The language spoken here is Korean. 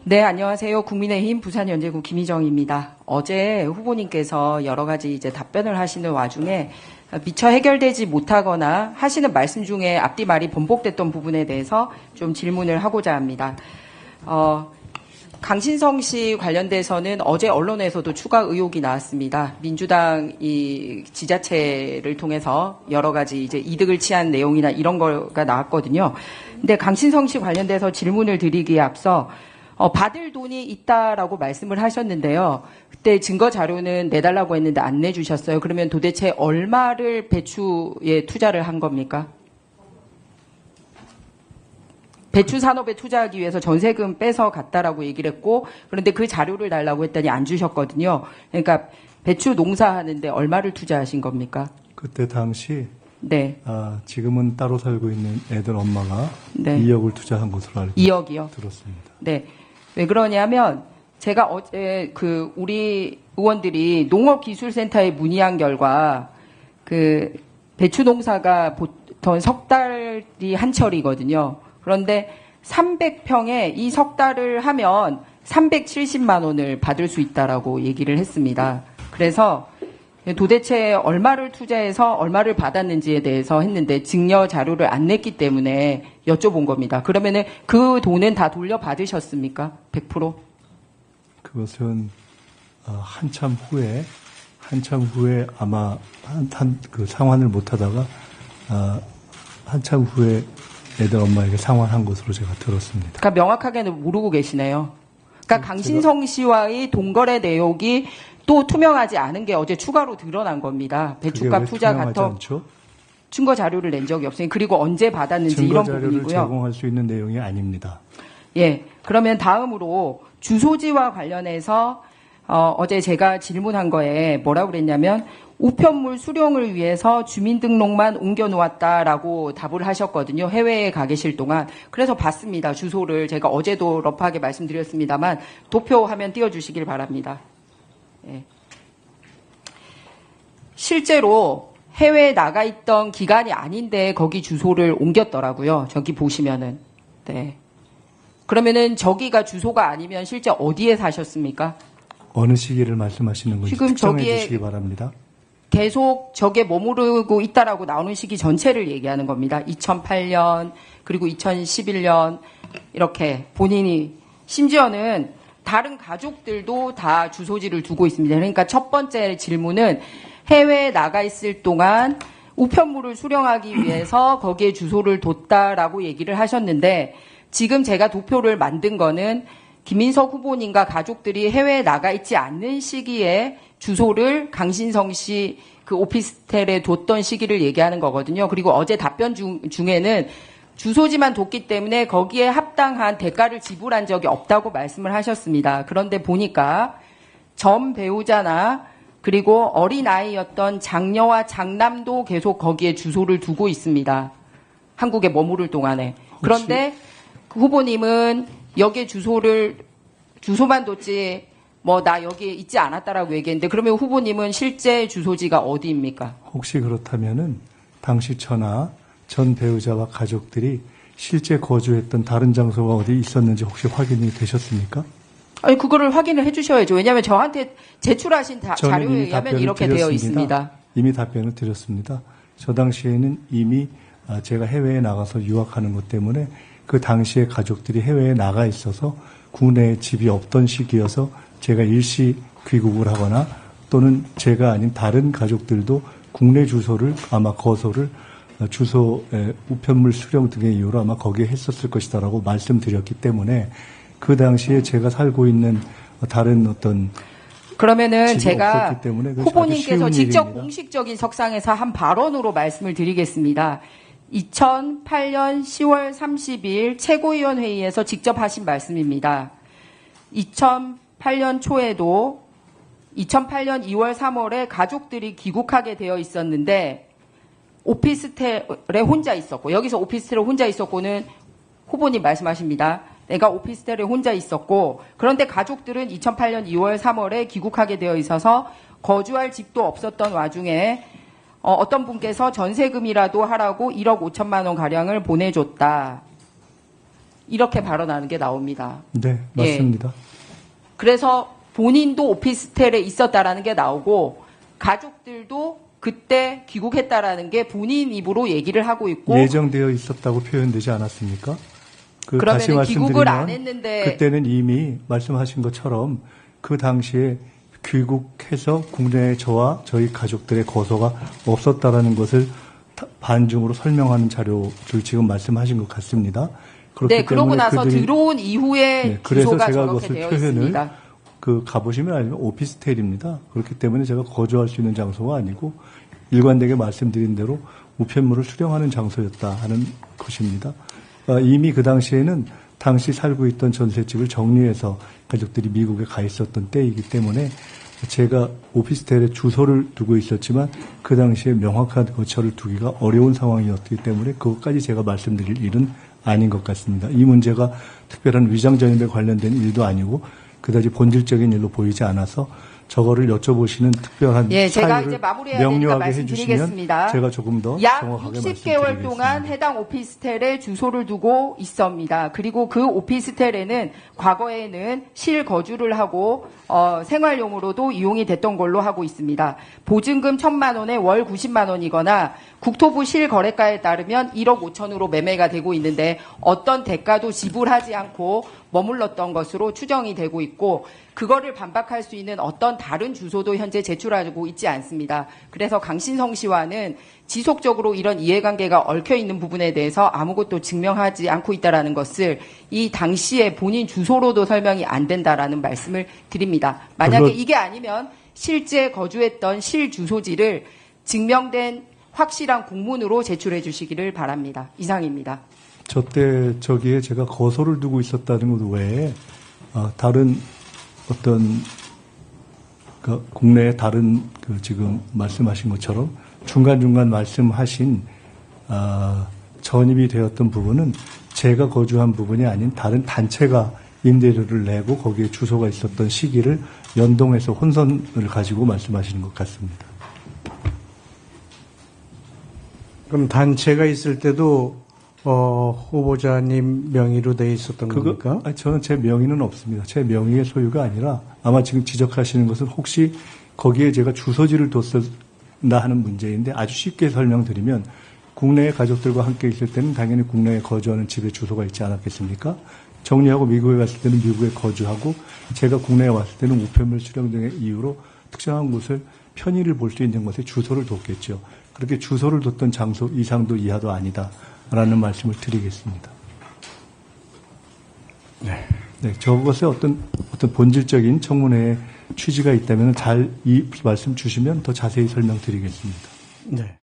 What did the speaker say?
네, 안녕하세요. 국민의힘 부산연제구 김희정입니다. 어제 후보님께서 여러 가지 이제 답변을 하시는 와중에 미처 해결되지 못하거나 하시는 말씀 중에 앞뒤 말이 번복됐던 부분에 대해서 좀 질문을 하고자 합니다. 강신성 씨 관련돼서는 어제 언론에서도 추가 의혹이 나왔습니다. 민주당 이 지자체를 통해서 여러 가지 이제 이득을 취한 내용이나 이런 거가 나왔거든요. 근데 강신성 씨 관련돼서 질문을 드리기에 앞서 받을 돈이 있다라고 말씀을 하셨는데요. 그때 증거 자료는 내달라고 했는데 안 내주셨어요. 그러면 도대체 얼마를 배추에 투자를 한 겁니까? 배추 산업에 투자하기 위해서 전세금 빼서 갔다라고 얘기를 했고, 그런데 그 자료를 달라고 했더니 안 주셨거든요. 그러니까 배추 농사하는데 얼마를 투자하신 겁니까? 그때 당시 네. 지금은 따로 살고 있는 애들 엄마가 네. 2억을 투자한 것으로 알고 2억이요? 들었습니다. 네. 왜 그러냐면 제가 어제 우리 의원들이 농업기술센터에 문의한 결과 배추 농사가 보통 석 달이 한철이거든요. 그런데 300평에 이 석 달을 하면 370만 원을 받을 수 있다라고 얘기를 했습니다. 그래서 도대체 얼마를 투자해서 얼마를 받았는지에 대해서 했는데 증여 자료를 안 냈기 때문에 여쭤본 겁니다. 그러면은 그 돈은 다 돌려받으셨습니까? 100%? 그것은 한참 후에 아마 그 상환을 못 하다가 한참 후에 애들 엄마에게 상환한 것으로 제가 들었습니다. 그러니까 명확하게는 모르고 계시네요. 그러니까 강신성 씨와의 동거래 내역이 또 투명하지 않은 게 어제 추가로 드러난 겁니다. 배추값 투자 같은 증거 자료를 낸 적이 없으니 그리고 언제 받았는지 이런 부분이고요. 증거 자료를 제공할 수 있는 내용이 아닙니다. 예, 그러면 다음으로 주소지와 관련해서 어제 제가 질문한 거에 뭐라고 그랬냐면 우편물 수령을 위해서 주민등록만 옮겨놓았다라고 답을 하셨거든요. 해외에 가 계실 동안. 그래서 봤습니다. 주소를 제가 어제도 러프하게 말씀드렸습니다만 도표하면 띄워주시길 바랍니다. 예. 실제로 해외에 나가 있던 기간이 아닌데 거기 주소를 옮겼더라고요. 저기 보시면은. 네. 그러면은 저기가 주소가 아니면 실제 어디에 사셨습니까? 어느 시기를 말씀하시는 건지 지금 특정해 저기에 주시기 바랍니다. 계속 저게 머무르고 있다라고 나오는 시기 전체를 얘기하는 겁니다. 2008년 그리고 2011년 이렇게 본인이 심지어는 다른 가족들도 다 주소지를 두고 있습니다. 그러니까 첫 번째 질문은 해외에 나가 있을 동안 우편물을 수령하기 위해서 거기에 주소를 뒀다라고 얘기를 하셨는데 지금 제가 도표를 만든 거는 김인석 후보님과 가족들이 해외에 나가 있지 않는 시기에 주소를 강신성 씨 그 오피스텔에 뒀던 시기를 얘기하는 거거든요. 그리고 어제 답변 중에는 주소지만 뒀기 때문에 거기에 합당한 대가를 지불한 적이 없다고 말씀을 하셨습니다. 그런데 보니까 전 배우자나 그리고 어린아이였던 장녀와 장남도 계속 거기에 주소를 두고 있습니다. 한국에 머무를 동안에. 그런데 그 후보님은 여기에 주소만 뒀지 나 여기에 있지 않았다라고 얘기했는데 그러면 후보님은 실제 주소지가 어디입니까? 혹시 그렇다면은 당시 전 배우자와 가족들이 실제 거주했던 다른 장소가 어디 있었는지 혹시 확인이 되셨습니까? 아니 그거를 확인을 해주셔야죠. 왜냐하면 저한테 제출하신 자료에 의하면 이렇게 되어 있습니다. 이미 답변을 드렸습니다. 저 당시에는 이미 제가 해외에 나가서 유학하는 것 때문에 그 당시에 가족들이 해외에 나가 있어서 국내에 집이 없던 시기여서 제가 일시 귀국을 하거나 또는 제가 아닌 다른 가족들도 국내 주소를 아마 거소를 주소 우편물 수령 등의 이유로 아마 거기에 했었을 것이다라고 말씀드렸기 때문에 그 당시에 제가 살고 있는 다른 어떤 그러면은 제가 때문에 후보님께서 직접 일입니다. 공식적인 석상에서 한 발언으로 말씀을 드리겠습니다. 2008년 10월 30일 최고위원회의에서 직접 하신 말씀입니다. 2008년 초에도 2008년 2월 3월에 가족들이 귀국하게 되어 있었는데 오피스텔에 혼자 있었고 여기서 오피스텔에 혼자 있었고는 후보님 말씀하십니다. 내가 오피스텔에 혼자 있었고 그런데 가족들은 2008년 2월 3월에 귀국하게 되어 있어서 거주할 집도 없었던 와중에 어떤 분께서 전세금이라도 하라고 1억 5천만 원 가량을 보내줬다. 이렇게 발언하는 게 나옵니다. 네, 맞습니다. 그래서 본인도 오피스텔에 있었다라는 게 나오고 가족들도 그때 귀국했다라는 게 본인 입으로 얘기를 하고 있고 예정되어 있었다고 표현되지 않았습니까? 다시 그러면 귀국을 안 말씀드리면 했는데 그때는 이미 말씀하신 것처럼 그 당시에 귀국해서 국내에 저와 저희 가족들의 거소가 없었다라는 것을 반중으로 설명하는 자료를 지금 말씀하신 것 같습니다. 그렇기 네, 그러고 때문에 나서 들어온 이후에 네, 그래서 주소가 제가 저렇게 그것을 되어 표현을 있습니다. 가보시면 알면 오피스텔입니다. 그렇기 때문에 제가 거주할 수 있는 장소가 아니고 일관되게 말씀드린 대로 우편물을 수령하는 장소였다 하는 것입니다. 이미 그 당시에는 당시 살고 있던 전셋집을 정리해서 가족들이 미국에 가 있었던 때이기 때문에 제가 오피스텔에 주소를 두고 있었지만 그 당시에 명확한 거처를 두기가 어려운 상황이었기 때문에 그것까지 제가 말씀드릴 일은 아닌 것 같습니다. 이 문제가 특별한 위장 전입에 관련된 일도 아니고 그다지 본질적인 일로 보이지 않아서 저거를 여쭤보시는 특별한 제가 이제 사유를 마무리해야 되니까 명료하게 해주시면 말씀드리겠습니다. 제가 조금 더 약 정확하게 60개월 말씀드리겠습니다. 동안 해당 오피스텔에 주소를 두고 있습니다. 그리고 그 오피스텔에는 과거에는 실거주를 하고 생활용으로도 이용이 됐던 걸로 하고 있습니다. 보증금 1,000만 원에 월 90만 원이거나 국토부 실거래가에 따르면 1억 5천으로 매매가 되고 있는데 어떤 대가도 지불하지 않고 머물렀던 것으로 추정이 되고 있고 그거를 반박할 수 있는 어떤 다른 주소도 현재 제출하고 있지 않습니다. 그래서 강신성 씨와는 지속적으로 이런 이해관계가 얽혀 있는 부분에 대해서 아무것도 증명하지 않고 있다라는 것을 이 당시에 본인 주소로도 설명이 안 된다라는 말씀을 드립니다. 만약에 물론 이게 아니면 실제 거주했던 실 주소지를 증명된 확실한 공문으로 제출해 주시기를 바랍니다. 이상입니다. 저때 저기에 제가 거소를 두고 있었다는 것 외에 다른 어떤 국내의 다른 지금 말씀하신 것처럼 중간중간 말씀하신 전입이 되었던 부분은 제가 거주한 부분이 아닌 다른 단체가 임대료를 내고 거기에 주소가 있었던 시기를 연동해서 혼선을 가지고 말씀하시는 것 같습니다. 그럼 단체가 있을 때도 후보자님 명의로 돼 있었던 겁니까? 아니, 저는 제 명의는 없습니다. 제 명의의 소유가 아니라 아마 지금 지적하시는 것은 혹시 거기에 제가 주소지를 뒀었나 하는 문제인데 아주 쉽게 설명드리면 국내의 가족들과 함께 있을 때는 당연히 국내에 거주하는 집에 주소가 있지 않았겠습니까? 정리하고 미국에 갔을 때는 미국에 거주하고 제가 국내에 왔을 때는 우편물 수령 등의 이유로 특정한 곳을 편의를 볼 수 있는 곳에 주소를 뒀겠죠. 그렇게 주소를 뒀던 장소 이상도 이하도 아니다라는 말씀을 드리겠습니다. 네, 저것에 어떤 본질적인 청문회의 취지가 있다면 잘 이 말씀 주시면 더 자세히 설명드리겠습니다. 네.